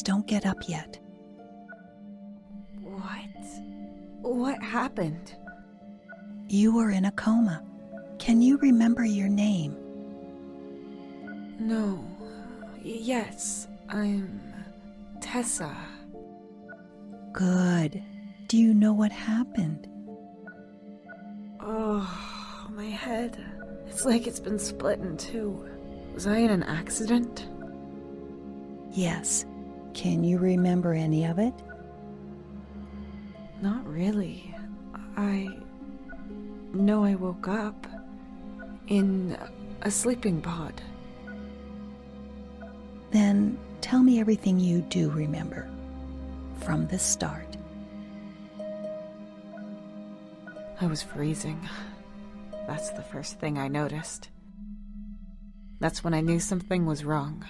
don't get up yet. What happened? You were in a coma. Can you remember your name? No. Yes, I'm Tessa. Good. Do you know what happened? Oh, my head. It's like it's been split in two. Was I in an accident? Yes. Can you remember any of it? Not really. I know I woke up in a sleeping pod. Then tell me everything you do remember. From the start. I was freezing. That's the first thing I noticed. That's when I knew something was wrong.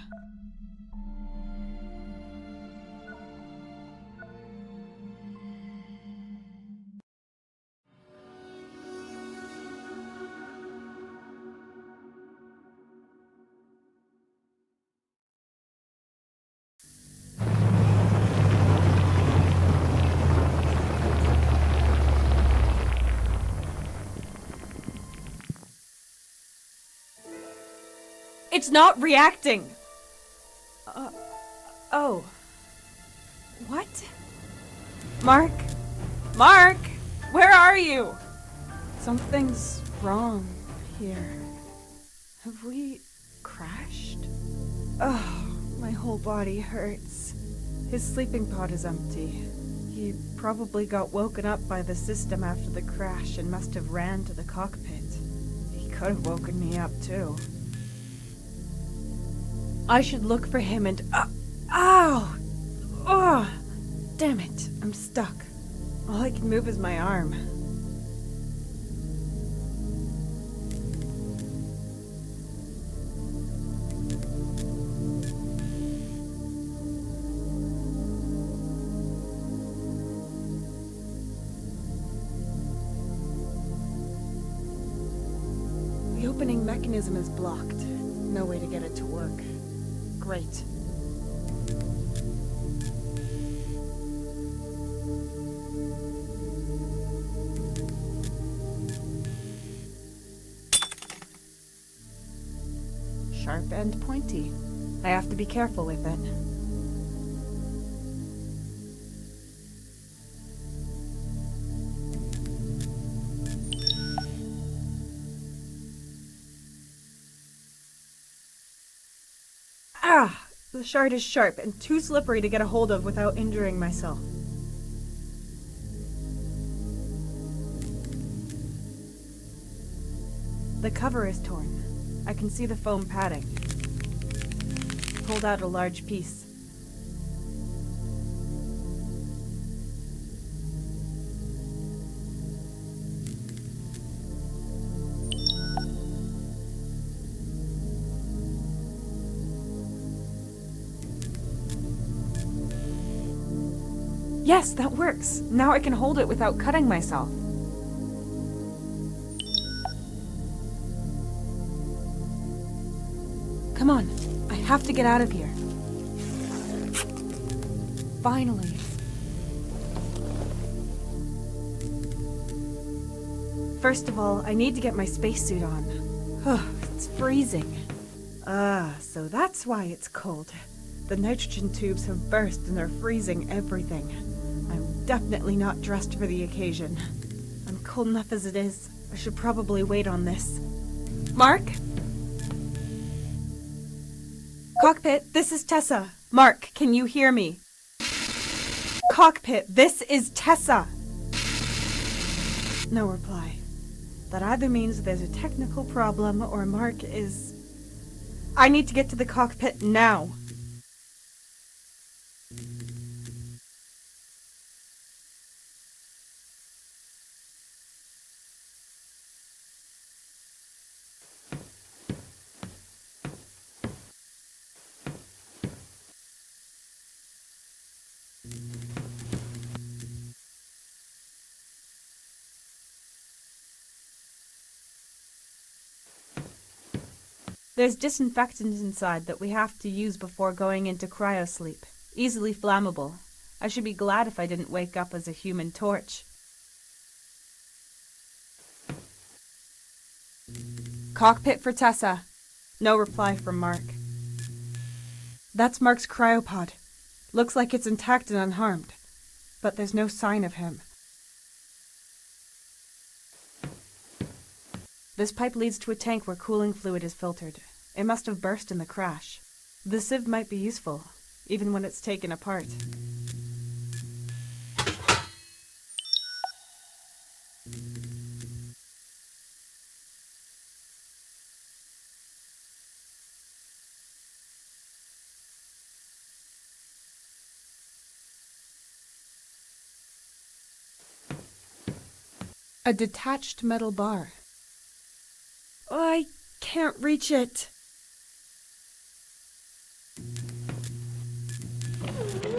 It's not reacting! Oh. What? Mark? Mark! Where are you? Something's wrong here. Have we crashed? Oh, my whole body hurts. His sleeping pod is empty. He probably got woken up by the system after the crash and must have ran to the cockpit. He could have woken me up too. I should look for him and... ow! Oh! Damn it, I'm stuck. All I can move is my arm. The opening mechanism is blocked. No way to get it to work. Great. Sharp and pointy. I have to be careful with it. Ah! The shard is sharp and too slippery to get a hold of without injuring myself. The cover is torn. I can see the foam padding. Pulled out a large piece. Yes, that works. Now I can hold it without cutting myself. Come on, I have to get out of here. Finally. First of all, I need to get my spacesuit on. It's freezing. So that's why it's cold. The nitrogen tubes have burst and are freezing everything. I'm definitely not dressed for the occasion. I'm cold enough as it is. I should probably wait on this. Mark? Cockpit, this is Tessa. Mark, can you hear me? Cockpit, this is Tessa. No reply. That either means there's a technical problem or Mark is... I need to get to the cockpit now. There's disinfectant inside that we have to use before going into cryosleep. Easily flammable. I should be glad if I didn't wake up as a human torch. Cockpit for Tessa. No reply from Mark. That's Mark's cryopod. Looks like it's intact and unharmed. But there's no sign of him. This pipe leads to a tank where cooling fluid is filtered. It must have burst in the crash. The sieve might be useful, even when it's taken apart. A detached metal bar. I can't reach it.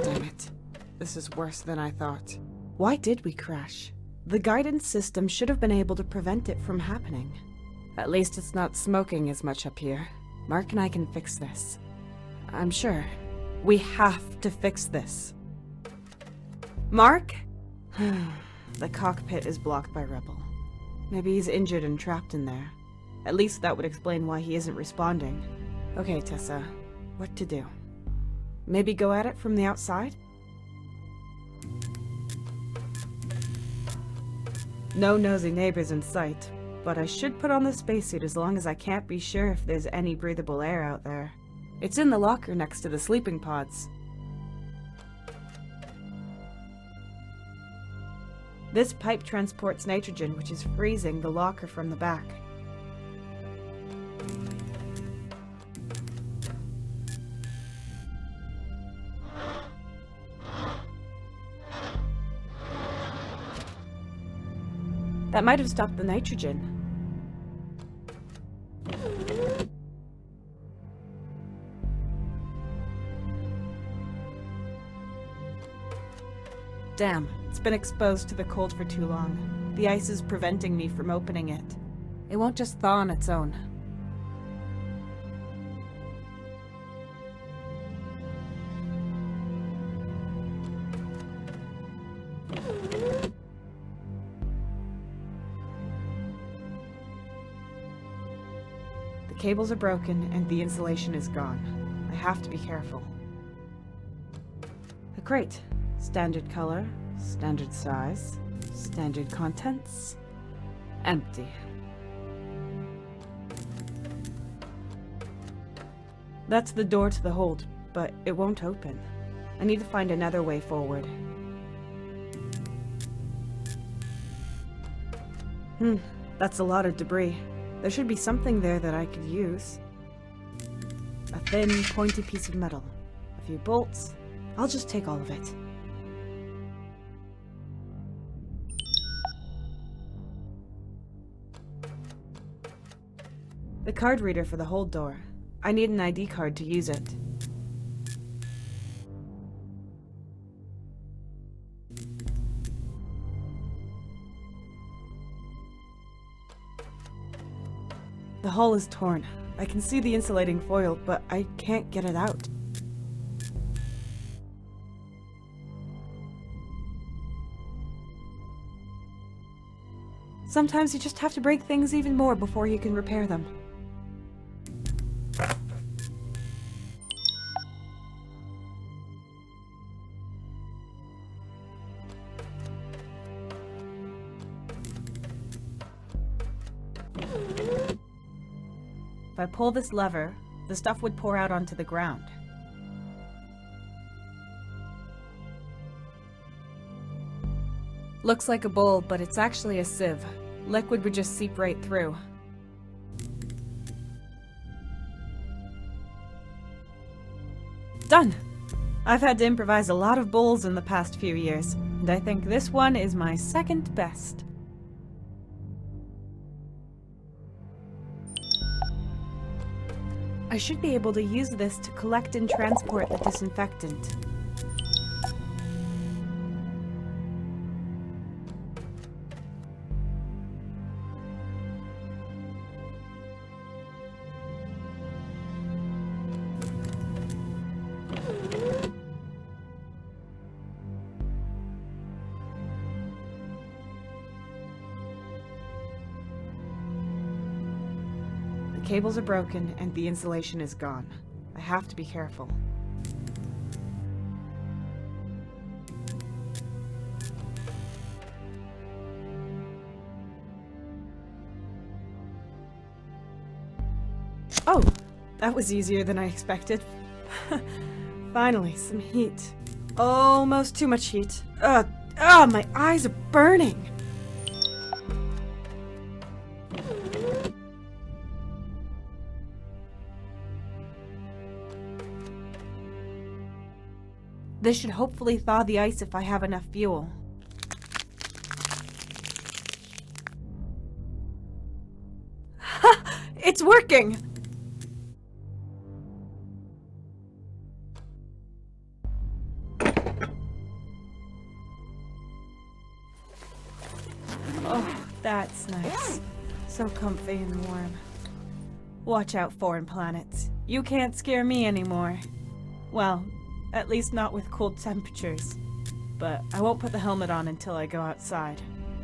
Damn it. This is worse than I thought. Why did we crash? The guidance system should have been able to prevent it from happening. At least it's not smoking as much up here. Mark and I can fix this. I'm sure. We have to fix this. Mark? The cockpit is blocked by rubble. Maybe he's injured and trapped in there. At least that would explain why he isn't responding. Okay, Tessa. What to do? Maybe go at it from the outside? No nosy neighbors in sight, but I should put on the spacesuit as long as I can't be sure if there's any breathable air out there. It's in the locker next to the sleeping pods. This pipe transports nitrogen, which is freezing the locker from the back. That might have stopped the nitrogen. Damn, it's been exposed to the cold for too long. The ice is preventing me from opening it. It won't just thaw on its own. The cables are broken and the insulation is gone. I have to be careful. A crate. Standard color, standard size, standard contents. Empty. That's the door to the hold, but it won't open. I need to find another way forward. That's a lot of debris. There should be something there that I could use. A thin, pointy piece of metal. A few bolts. I'll just take all of it. The card reader for the hold door. I need an ID card to use it. The hull is torn. I can see the insulating foil, but I can't get it out. Sometimes you just have to break things even more before you can repair them. If I pull this lever, the stuff would pour out onto the ground. Looks like a bowl, but it's actually a sieve. Liquid would just seep right through. Done! I've had to improvise a lot of bowls in the past few years, and I think this one is my second best. I should be able to use this to collect and transport the disinfectant. cables are broken and the insulation is gone. I have to be careful. Oh, that was easier than I expected. Finally, some heat. Almost too much heat. My eyes are burning. This should hopefully thaw the ice if I have enough fuel. Ha! It's working! Oh, that's nice. So comfy and warm. Watch out, foreign planets. You can't scare me anymore. Well, at least not with cold temperatures. But I won't put the helmet on until I go outside.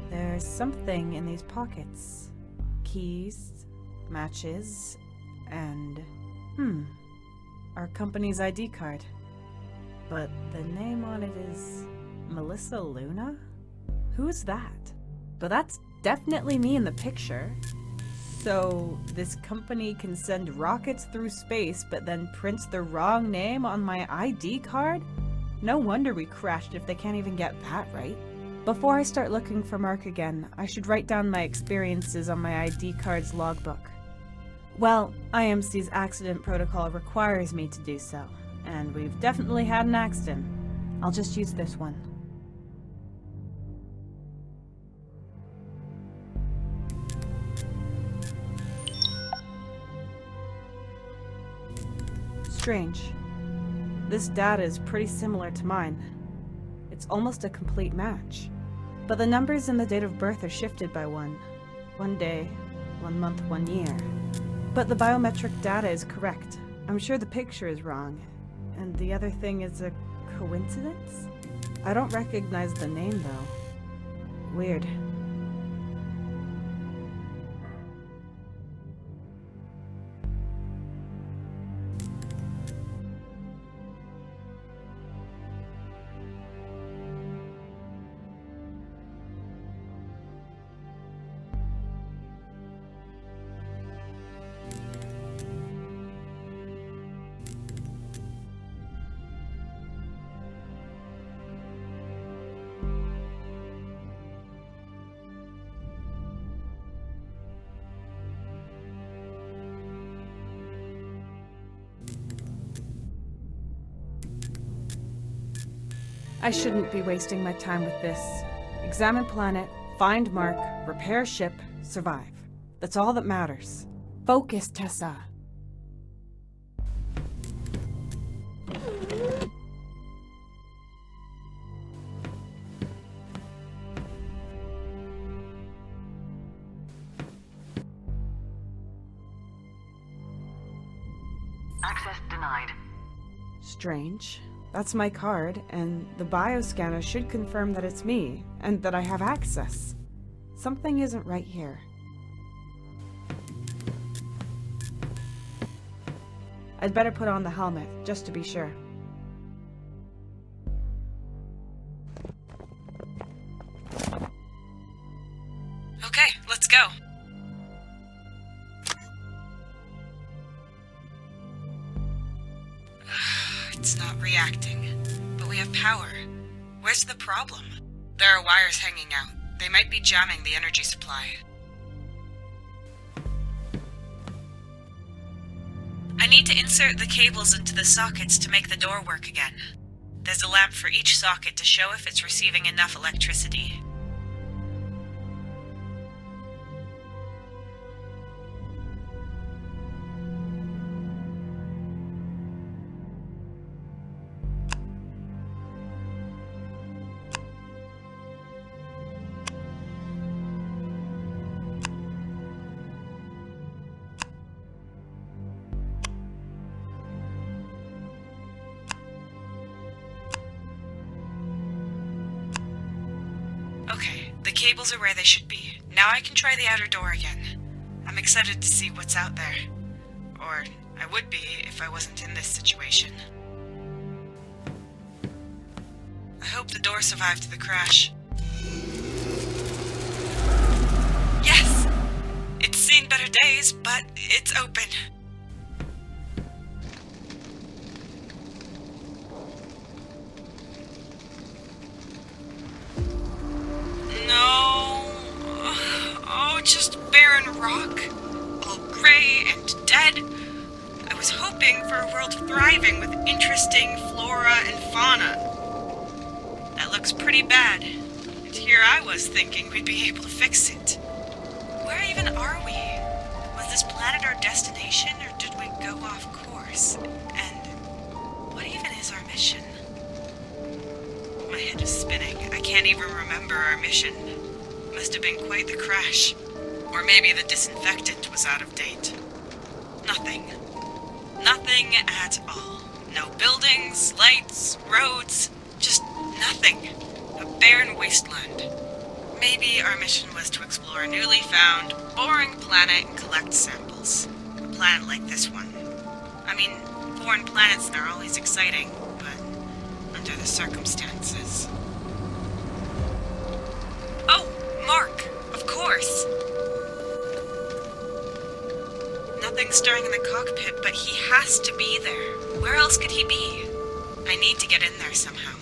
There's something in these pockets. Keys, matches, and... our company's ID card. But the name on it is... Melissa Luna? Who's that? But that's definitely me in the picture. So, this company can send rockets through space, but then prints the wrong name on my ID card? No wonder we crashed if they can't even get that right. Before I start looking for Mark again, I should write down my experiences on my ID card's logbook. Well, IMC's accident protocol requires me to do so, and we've definitely had an accident. I'll just use this one. Strange. This data is pretty similar to mine. It's almost a complete match. But the numbers and the date of birth are shifted by one. 1 day, 1 month, 1 year. But the biometric data is correct. I'm sure the picture is wrong. And the other thing is a coincidence? I don't recognize the name though. Weird. I shouldn't be wasting my time with this. Examine planet, find Mark, repair ship, survive. That's all that matters. Focus, Tessa. Access denied. Strange. That's my card, and the bioscanner should confirm that it's me, and that I have access. Something isn't right here. I'd better put on the helmet, just to be sure. Okay, let's go. It's not reacting, but we have power. Where's the problem? There are wires hanging out. They might be jamming the energy supply. I need to insert the cables into the sockets to make the door work again. There's a lamp for each socket to show if it's receiving enough electricity. Okay, the cables are where they should be. Now I can try the outer door again. I'm excited to see what's out there. Or I would be if I wasn't in this situation. I hope the door survived the crash. Yes! It's seen better days, but it's open. No. Oh, just barren rock. All gray and dead. I was hoping for a world thriving with interesting flora and fauna. That looks pretty bad. And here I was thinking we'd be able to fix it. Where even are we? Was this planet our destination, or did we go off course? And what even is our mission? My head is spinning. I can't even remember our mission. Must have been quite the crash. Or maybe the disinfectant was out of date. Nothing. Nothing at all. No buildings, lights, roads, just nothing. A barren wasteland. Maybe our mission was to explore a newly found, boring planet and collect samples. A planet like this one. I mean, foreign planets are always exciting, but under the circumstances. Oh, Mark! Of course! Nothing stirring in the cockpit, but he has to be there. Where else could he be? I need to get in there somehow.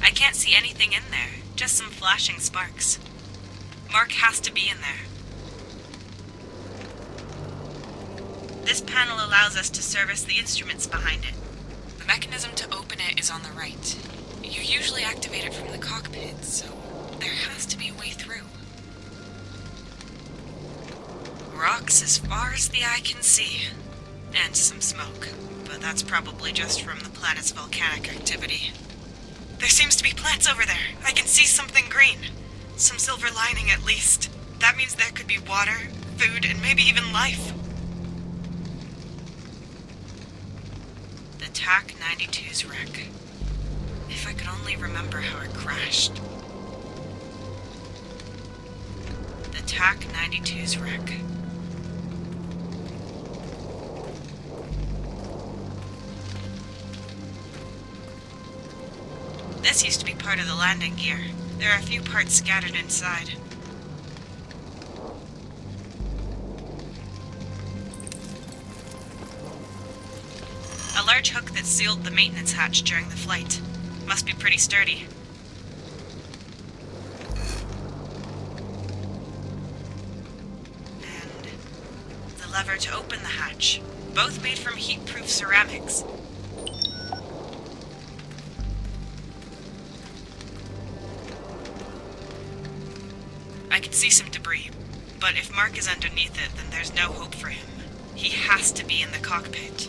I can't see anything in there, just some flashing sparks. Mark has to be in there. This panel allows us to service the instruments behind it. The mechanism to open it is on the right. You usually activate it from the cockpit, so there has to be a way through. Rocks as far as the eye can see. And some smoke, but that's probably just from the planet's volcanic activity. There seems to be plants over there. I can see something green. Some silver lining at least. That means there could be water, food, and maybe even life. The TAC-92's wreck. If I could only remember how it crashed. The TAC-92's wreck. This used to be part of the landing gear. There are a few parts scattered inside. A large hook that sealed the maintenance hatch during the flight. Must be pretty sturdy. And the lever to open the hatch. Both made from heat-proof ceramics. I can see some debris, but if Mark is underneath it, then there's no hope for him. He has to be in the cockpit.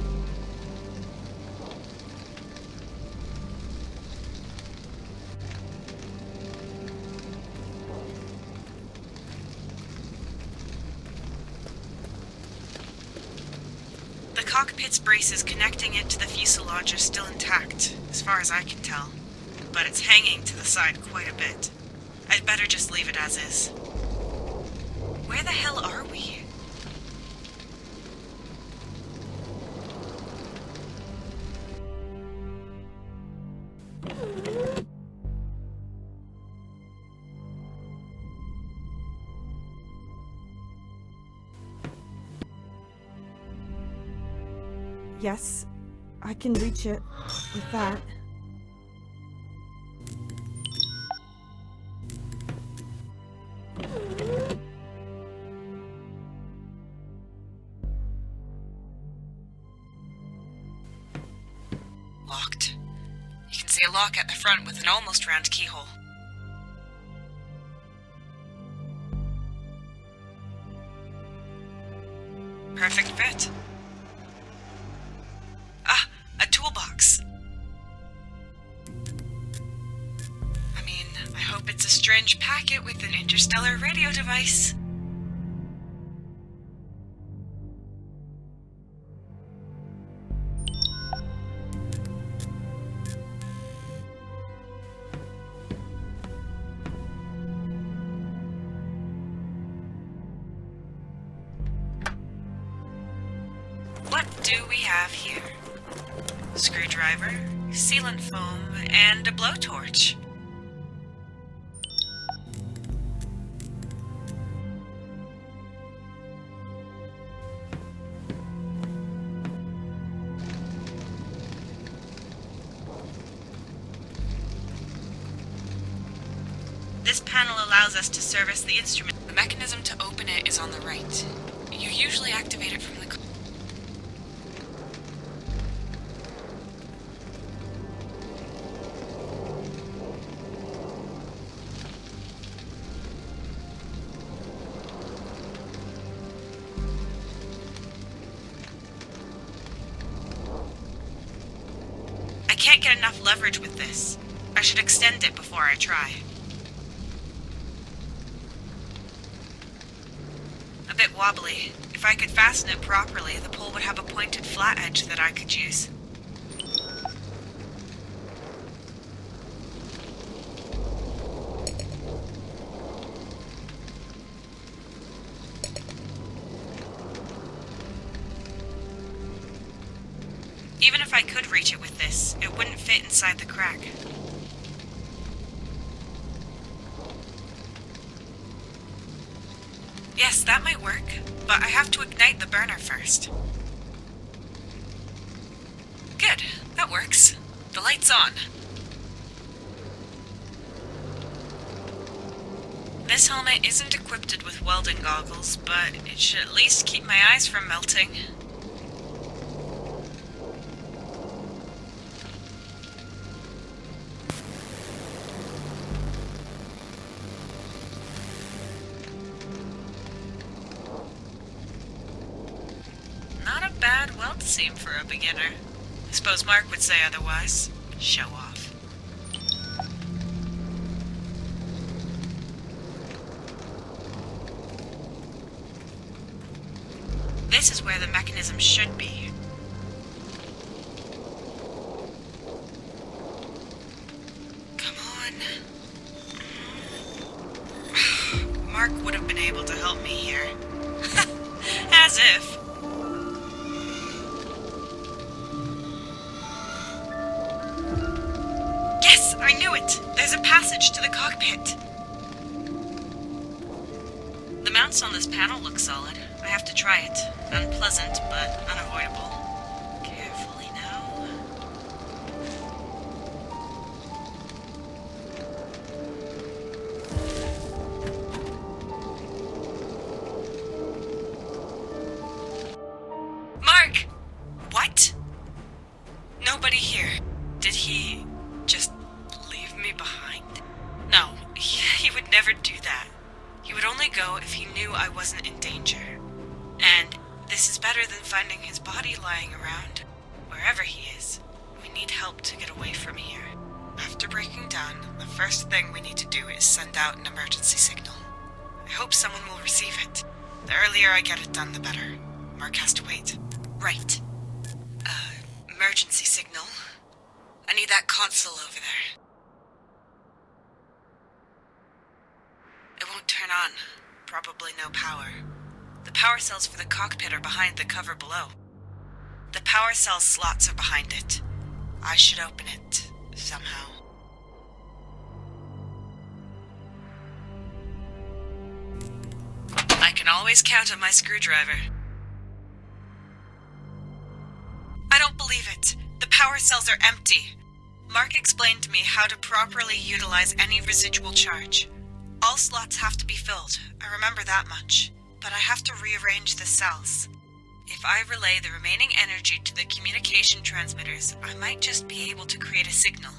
The cockpit's braces connecting it to the fuselage are still intact, as far as I can tell, but it's hanging to the side quite a bit. I'd better just leave it as is. Where the hell are we? Yes, I can reach it with that. Locked. You can see a lock at the front with an almost round keyhole. Perfect fit. large packet with an interstellar radio device. What do we have here? Screwdriver, sealant foam, and a blowtorch. This panel allows us to service the instrument. The mechanism to open it is on the right. You usually activate it from the... I can't get enough leverage with this. I should extend it before I try. A bit wobbly. If I could fasten it properly, the pole would have a pointed flat edge that I could use. Even if I could reach it with this, it wouldn't fit inside the crack. Yes, that might work, but I have to ignite the burner first. Good, that works. The light's on. This helmet isn't equipped with welding goggles, but it should at least keep my eyes from melting. Not a bad weld seam for a beginner. I suppose Mark would say otherwise. Show off. This is where the mechanism should be. Come on. Mark would have been able to help me here. As if. Yes, I knew it! There's a passage to the cockpit. The mounts on this panel look solid. I have to try it. Unpleasant, but unavoidable. Carefully now. Mark! What? Nobody here. Did he just leave me behind? No, he would never do that. He would only go if he knew I wasn't in danger. And this is better than finding his body lying around. Wherever he is, we need help to get away from here. After breaking down, the first thing we need to do is send out an emergency signal. I hope someone will receive it. The earlier I get it done, the better. Mark has to wait. Right. Emergency signal. I need that console over there. It won't turn on. Probably no power. The power cells for the cockpit are behind the cover below. The power cell slots are behind it. I should open it, somehow. I can always count on my screwdriver. I don't believe it. The power cells are empty. Mark explained to me how to properly utilize any residual charge. All slots have to be filled, I remember that much. But I have to rearrange the cells. If I relay the remaining energy to the communication transmitters, I might just be able to create a signal.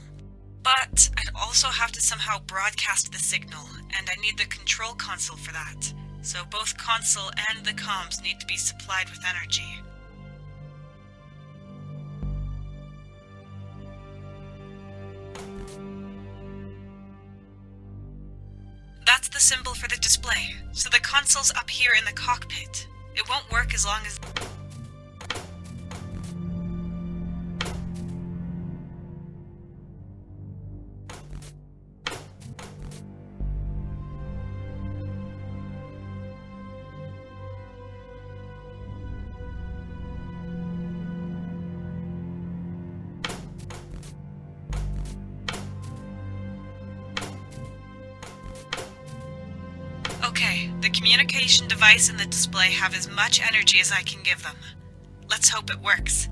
But I'd also have to somehow broadcast the signal, and I need the control console for that. So both console and the comms need to be supplied with energy. the symbol for the display, so the console's up here in the cockpit. It won't work as long as... Okay, the communication device and the display have as much energy as I can give them. Let's hope it works.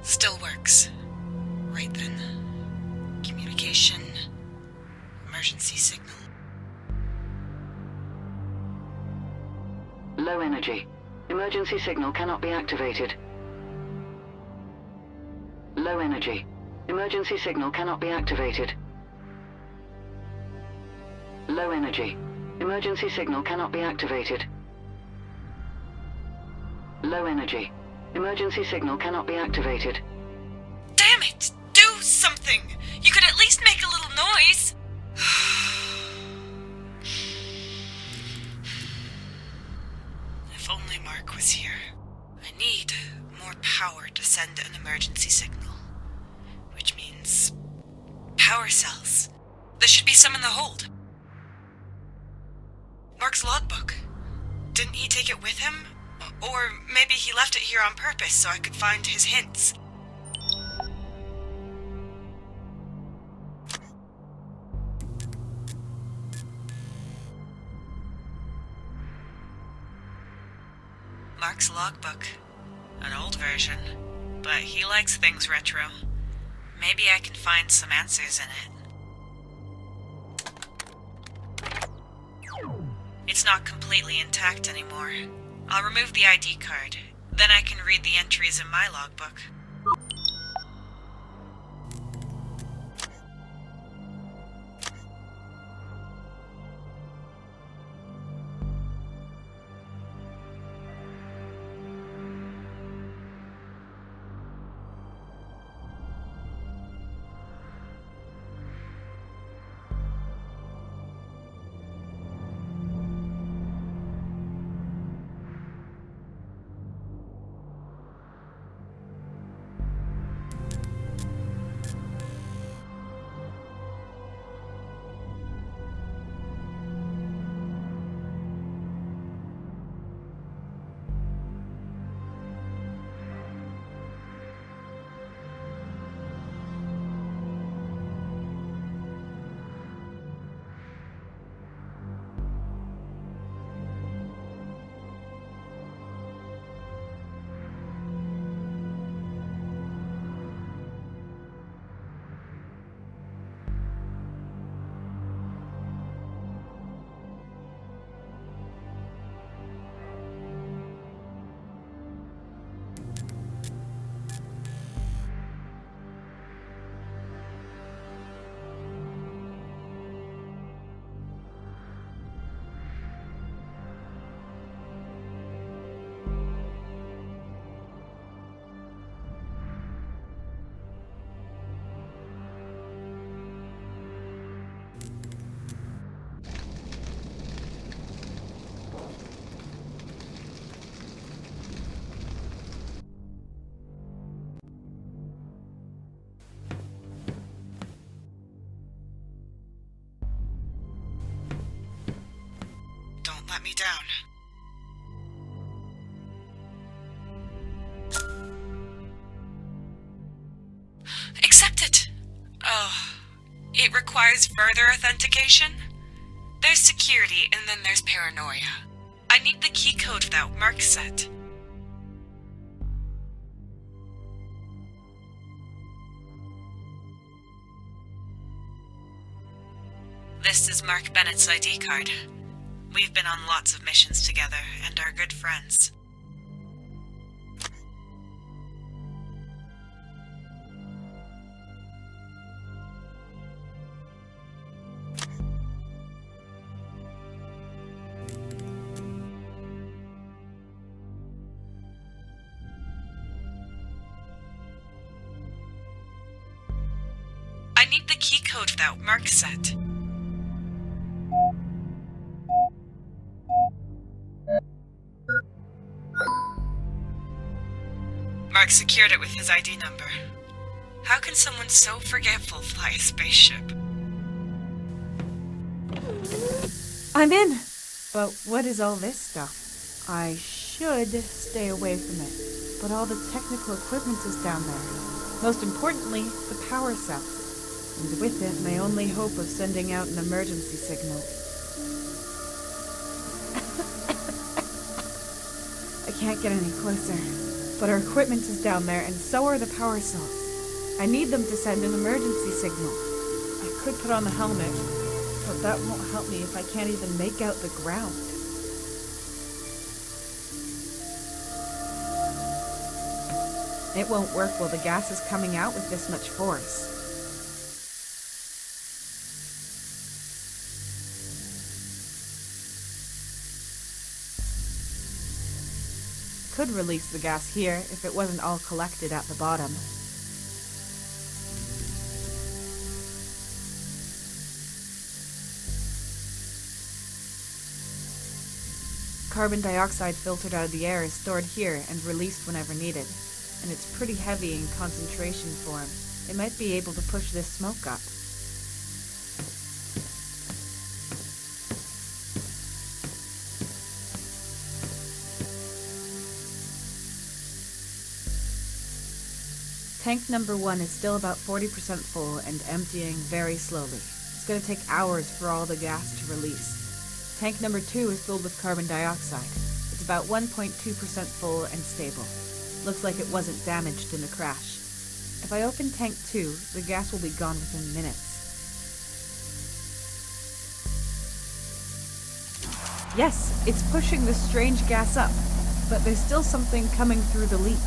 Still works. Right then. Communication. Emergency signal. Low energy. Emergency signal cannot be activated. Low energy. Emergency signal cannot be activated. Low energy. Emergency signal cannot be activated. Low energy. Emergency signal cannot be activated. Damn it! Do something! You could at least make a little noise! If only Mark was here. I need more power to send an emergency signal. Which means... power cells. There should be some in the hold. Mark's logbook. Didn't he take it with him? Or maybe he left it here on purpose so I could find his hints. Mark's logbook. An old version, but he likes things retro. Maybe I can find some answers in it. It's not completely intact anymore. I'll remove the ID card. Then I can read the entries in my logbook. Let me down. Accepted! Oh, it requires further authentication? There's security and then there's paranoia. I need the key code that Mark set. This is Mark Bennett's ID card. We've been on lots of missions together and are good friends. I need the key code that Mark sent. Mark secured it with his ID number. How can someone so forgetful fly a spaceship? I'm in! But what is all this stuff? I should stay away from it, but all the technical equipment is down there. Most importantly, the power cell. And with it, my only hope of sending out an emergency signal. I can't get any closer, but our equipment is down there, and so are the power cells. I need them to send an emergency signal. I could put on the helmet, but that won't help me if I can't even make out the ground. It won't work while the gas is coming out with this much force. Could release the gas here if it wasn't all collected at the bottom. Carbon dioxide filtered out of the air is stored here and released whenever needed, and it's pretty heavy in concentration form. It might be able to push this smoke up. Tank number 1 is still about 40% full and emptying very slowly. It's going to take hours for all the gas to release. Tank number 2 is filled with carbon dioxide. It's about 1.2% full and stable. Looks like it wasn't damaged in the crash. If I open tank 2, the gas will be gone within minutes. Yes, it's pushing the strange gas up, but there's still something coming through the leak.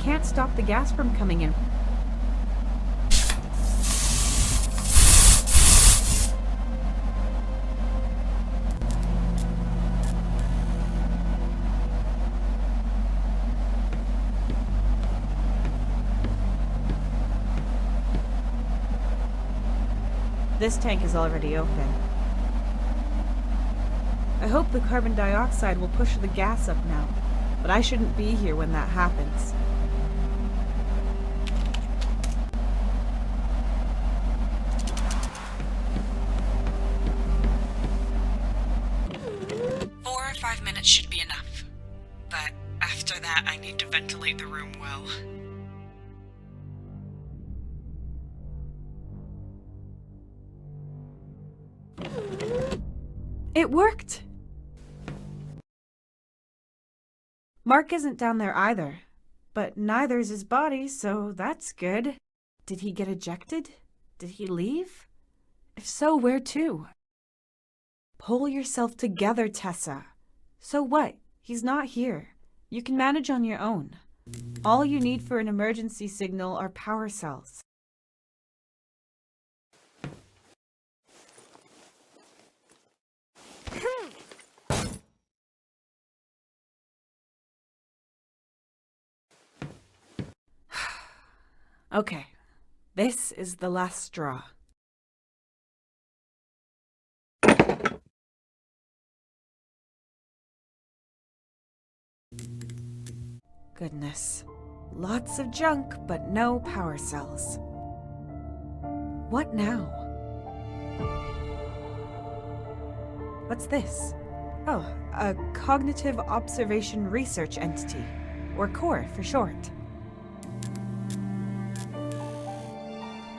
Can't stop the gas from coming in. This tank is already open. I hope the carbon dioxide will push the gas up now, but I shouldn't be here when that happens. Should be enough. But after that, I need to ventilate the room well. It worked! Mark isn't down there either, but neither's his body, so that's good. Did he get ejected? Did he leave? If so, where to? Pull yourself together, Tessa. So what? He's not here. You can manage on your own. All you need for an emergency signal are power cells. Okay, this is the last straw. Goodness. Lots of junk, but no power cells. What now? What's this? Oh, a Cognitive Observation Research Entity, or CORE for short.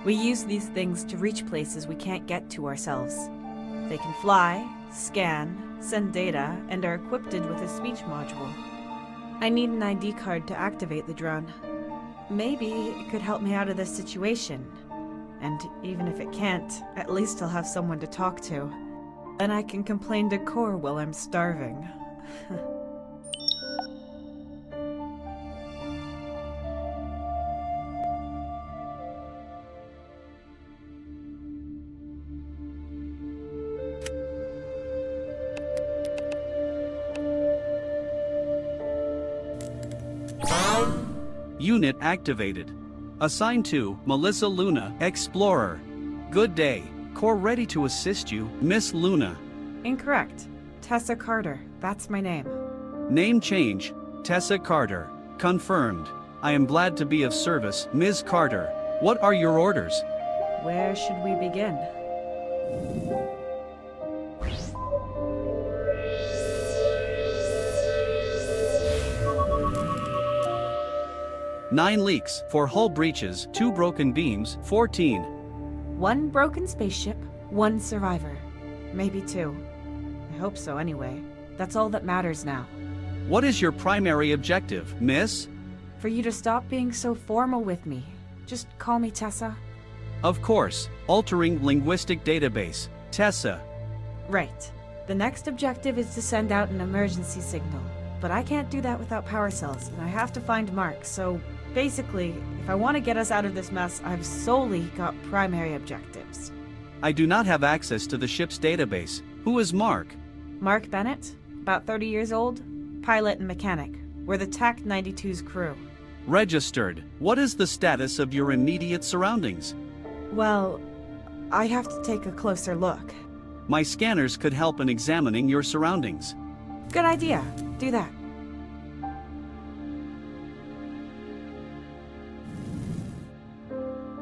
We use these things to reach places we can't get to ourselves. They can fly, scan, send data, and are equipped with a speech module. I need an ID card to activate the drone. Maybe it could help me out of this situation. And even if it can't, at least I'll have someone to talk to. Then I can complain to Core while I'm starving. Unit activated. Assigned to Melissa Luna, Explorer. Good day. Core ready to assist you, Miss Luna. Incorrect. Tessa Carter. That's my name. Name change, Tessa Carter. Confirmed. I am glad to be of service, Ms. Carter. What are your orders? Where should we begin? Nine leaks, 4 hull breaches, 2 broken beams, 14. 1 broken spaceship, 1 survivor. Maybe 2. I hope so anyway. That's all that matters now. What is your primary objective, miss? For you to stop being so formal with me. Just call me Tessa. Of course, altering linguistic database, Tessa. Right. The next objective is to send out an emergency signal. But I can't do that without power cells, and I have to find Mark, so basically, if I want to get us out of this mess, I've solely got primary objectives. I do not have access to the ship's database. Who is Mark? Mark Bennett, about 30 years old, pilot and mechanic. We're the TAC 92's crew. Registered. What is the status of your immediate surroundings? Well, I have to take a closer look. My scanners could help in examining your surroundings. Good idea. Do that.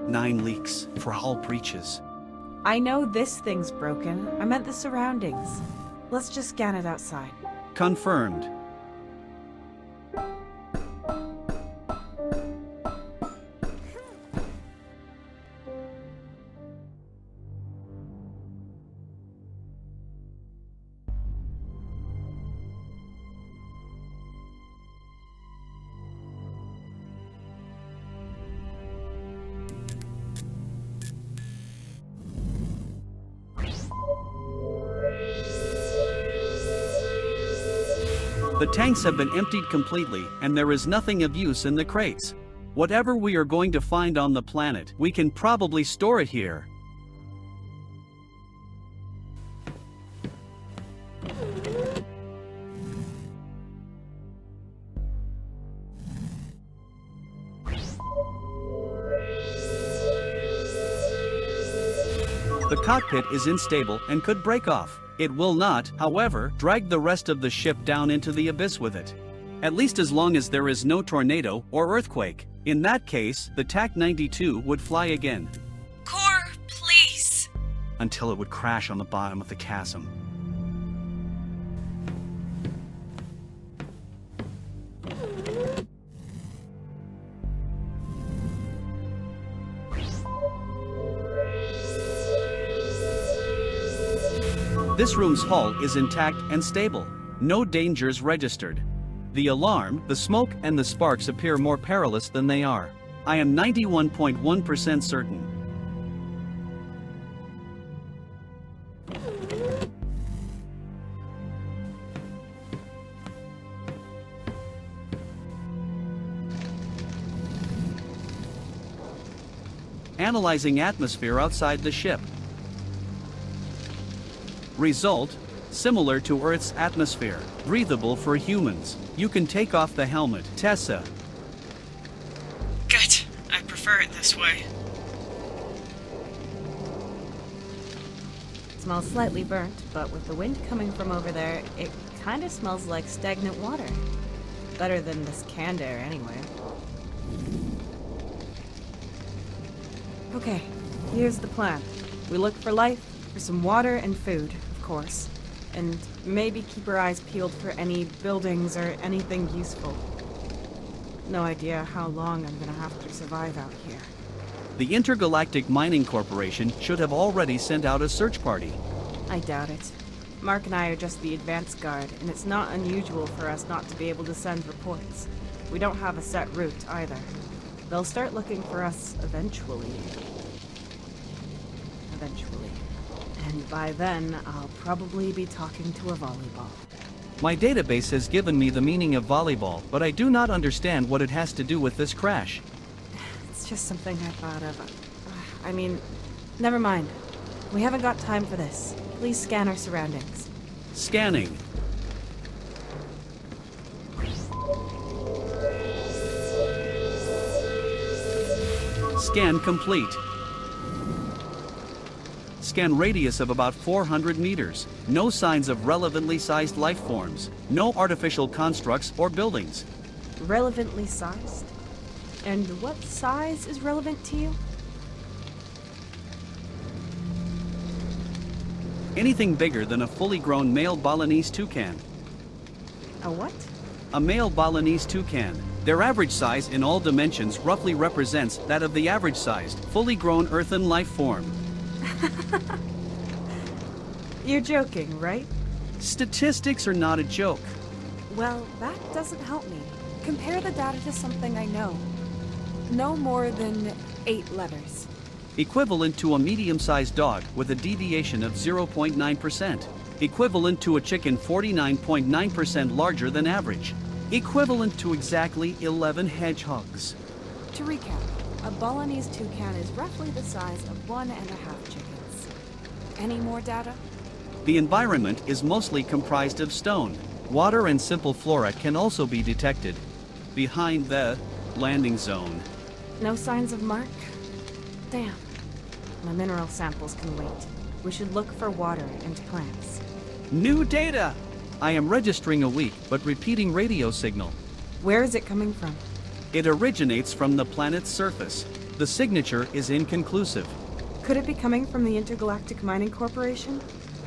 Nine leaks, 4 hull breaches. I know this thing's broken. I meant the surroundings. Let's just scan it outside. Confirmed. The tanks have been emptied completely, and there is nothing of use in the crates. Whatever we are going to find on the planet, we can probably store it here. The cockpit is unstable and could break off. It will not, however, drag the rest of the ship down into the abyss with it. At least as long as there is no tornado or earthquake. In that case, the TAC 92 would fly again. Core, please! Until it would crash on the bottom of the chasm. This room's hull is intact and stable. No dangers registered. The alarm, the smoke, and the sparks appear more perilous than they are. I am 91.1% certain. Analyzing atmosphere outside the ship. Result, similar to Earth's atmosphere, breathable for humans. You can take off the helmet, Tessa. Good. I prefer it this way. It smells slightly burnt, but with the wind coming from over there, it kind of smells like stagnant water. Better than this canned air, anyway. Okay, here's the plan. We look for life, for some water and food, of course. And maybe keep our eyes peeled for any buildings or anything useful. No idea how long I'm gonna have to survive out here. The Intergalactic Mining Corporation should have already sent out a search party. I doubt it. Mark and I are just the advance guard, and it's not unusual for us not to be able to send reports. We don't have a set route, either. They'll start looking for us eventually. And by then, I'll probably be talking to a volleyball. My database has given me the meaning of volleyball, but I do not understand what it has to do with this crash. It's just something I thought of. I mean, never mind. We haven't got time for this. Please scan our surroundings. Scanning. Scan complete. Scan radius of about 400 meters. No signs of relevantly sized life forms. No artificial constructs or buildings. Relevantly sized? And what size is relevant to you? Anything bigger than a fully grown male Balinese toucan. A what? A male Balinese toucan. Their average size in all dimensions roughly represents that of the average-sized, fully grown earthen life form. You're joking, right? Statistics are not a joke. Well, that doesn't help me. Compare the data to something I know. No more than 8 letters. Equivalent to a medium-sized dog with a deviation of 0.9%. Equivalent to a chicken 49.9% larger than average. Equivalent to exactly 11 hedgehogs. To recap, a Balinese toucan is roughly the size of 1.5 chickens. Any more data? The environment is mostly comprised of stone. Water and simple flora can also be detected behind the landing zone. No signs of Mark? Damn. My mineral samples can wait. We should look for water and plants. New data! I am registering a weak but repeating radio signal. Where is it coming from? It originates from the planet's surface. The signature is inconclusive. Could it be coming from the Intergalactic Mining Corporation?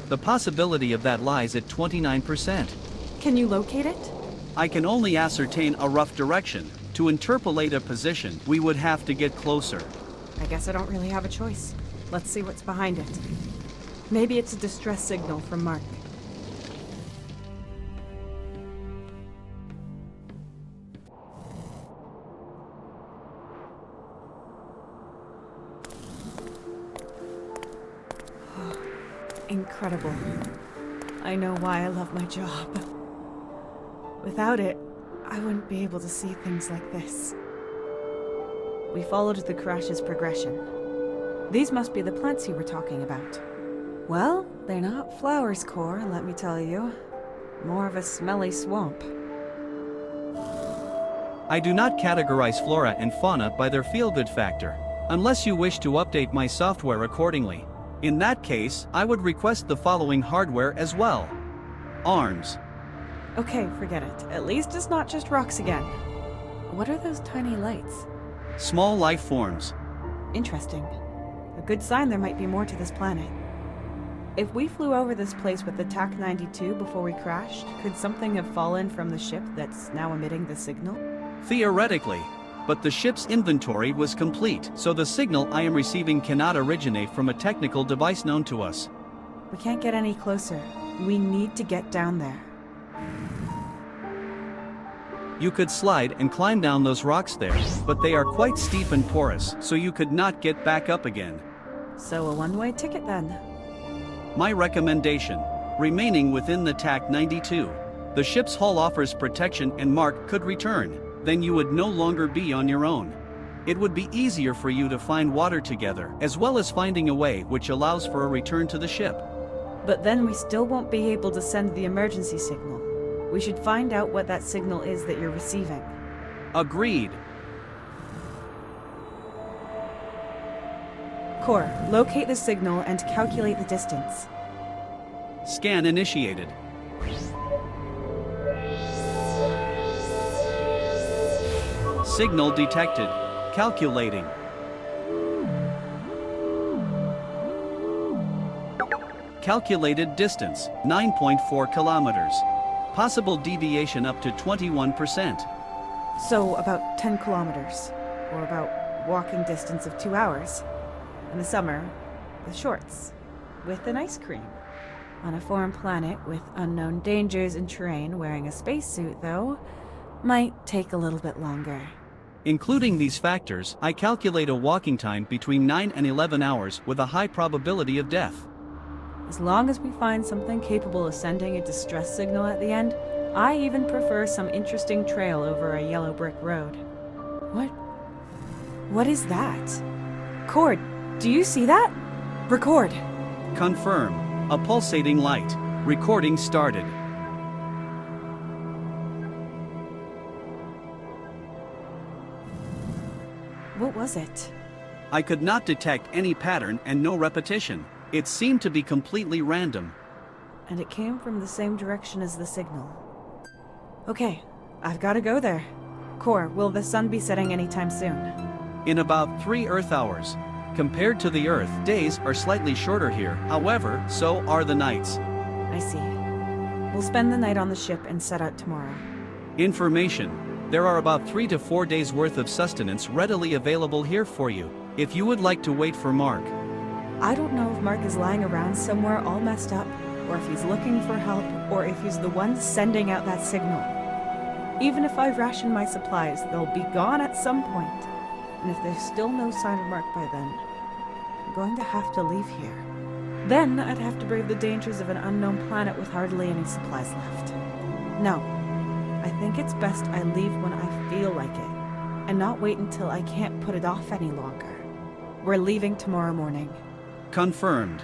The possibility of that lies at 29%. Can you locate it? I can only ascertain a rough direction. To interpolate a position, we would have to get closer. I guess I don't really have a choice. Let's see what's behind it. Maybe it's a distress signal from Mark. Incredible. I know why I love my job. Without it, I wouldn't be able to see things like this. We followed the crash's progression. These must be the plants you were talking about. Well, they're not flowers, Core, let me tell you. More of a smelly swamp. I do not categorize flora and fauna by their feel-good factor, unless you wish to update my software accordingly. In that case, I would request the following hardware as well. Arms. Okay, forget it. At least it's not just rocks again. What are those tiny lights? Small life forms. Interesting. A good sign there might be more to this planet. If we flew over this place with the TAC-92 before we crashed, could something have fallen from the ship that's now emitting the signal? Theoretically. But the ship's inventory was complete, so the signal I am receiving cannot originate from a technical device known to us. We can't get any closer. We need to get down there. You could slide and climb down those rocks there, but they are quite steep and porous, so you could not get back up again. So a one-way ticket then. My recommendation: remaining within the TAC-92. The ship's hull offers protection and Mark could return. Then you would no longer be on your own. It would be easier for you to find water together, as well as finding a way which allows for a return to the ship. But then we still won't be able to send the emergency signal. We should find out what that signal is that you're receiving. Agreed. Core, locate the signal and calculate the distance. Scan initiated. Signal detected. Calculating. Calculated distance, 9.4 kilometers. Possible deviation up to 21%. So about 10 kilometers, or about walking distance of 2 hours. In the summer, with shorts, with an ice cream. On a foreign planet with unknown dangers and terrain, wearing a spacesuit, though, might take a little bit longer. Including these factors, I calculate a walking time between 9 and 11 hours with a high probability of death. As long as we find something capable of sending a distress signal at the end, I even prefer some interesting trail over a yellow brick road. What is that? Cord, do you see that? Record. Confirm. A pulsating light. Recording started. What was it? I could not detect any pattern and no repetition. It seemed to be completely random. And it came from the same direction as the signal. Okay, I've got to go there. Core, will the sun be setting anytime soon? In about 3 Earth hours. Compared to the Earth, days are slightly shorter here, however, so are the nights. I see. We'll spend the night on the ship and set out tomorrow. Information. There are about 3 to 4 days worth of sustenance readily available here for you, if you would like to wait for Mark. I don't know if Mark is lying around somewhere all messed up, or if he's looking for help, or if he's the one sending out that signal. Even if I ration my supplies, they'll be gone at some point. And if there's still no sign of Mark by then, I'm going to have to leave here. Then I'd have to brave the dangers of an unknown planet with hardly any supplies left. No, I think it's best I leave when I feel like it, and not wait until I can't put it off any longer. We're leaving tomorrow morning. Confirmed.